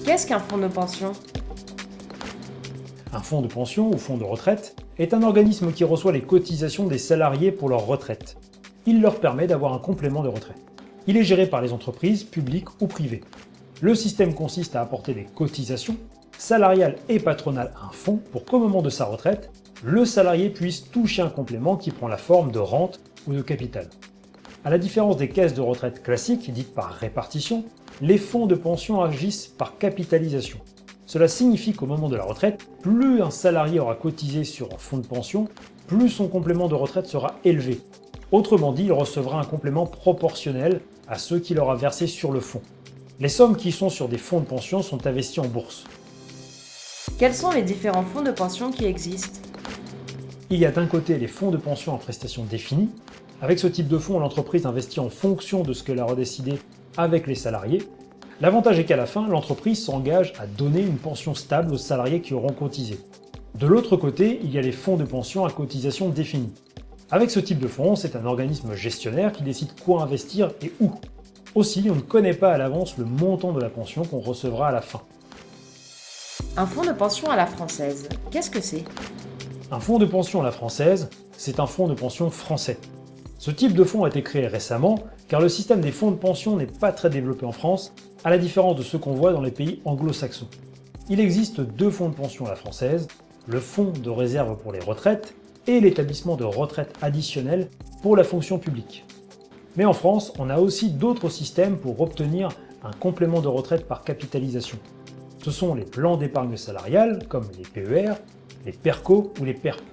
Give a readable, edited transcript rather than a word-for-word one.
Qu'est-ce qu'un fonds de pension? Un fonds de pension ou fonds de retraite est un organisme qui reçoit les cotisations des salariés pour leur retraite. Il leur permet d'avoir un complément de retraite. Il est géré par les entreprises, publiques ou privées. Le système consiste à apporter des cotisations, salariales et patronales à un fonds pour qu'au moment de sa retraite, le salarié puisse toucher un complément qui prend la forme de rente ou de capital. À la différence des caisses de retraite classiques, dites par répartition, les fonds de pension agissent par capitalisation. Cela signifie qu'au moment de la retraite, plus un salarié aura cotisé sur un fonds de pension, plus son complément de retraite sera élevé. Autrement dit, il recevra un complément proportionnel à ceux qu'il aura versé sur le fonds. Les sommes qui sont sur des fonds de pension sont investies en bourse. Quels sont les différents fonds de pension qui existent? Il y a d'un côté les fonds de pension en prestation définie. Avec ce type de fonds, l'entreprise investit en fonction de ce qu'elle a redécidé avec les salariés. L'avantage est qu'à la fin, l'entreprise s'engage à donner une pension stable aux salariés qui auront cotisé. De l'autre côté, il y a les fonds de pension à cotisation définie. Avec ce type de fonds, c'est un organisme gestionnaire qui décide quoi investir et où. Aussi, on ne connaît pas à l'avance le montant de la pension qu'on recevra à la fin. Un fonds de pension à la française, qu'est-ce que c'est? Un fonds de pension à la française, c'est un fonds de pension français. Ce type de fonds a été créé récemment car le système des fonds de pension n'est pas très développé en France, à la différence de ceux qu'on voit dans les pays anglo-saxons. Il existe deux fonds de pension à la française, le fonds de réserve pour les retraites et l'établissement de retraite additionnelle pour la fonction publique. Mais en France, on a aussi d'autres systèmes pour obtenir un complément de retraite par capitalisation. Ce sont les plans d'épargne salariale, comme les PER, les PERCO ou les PERP.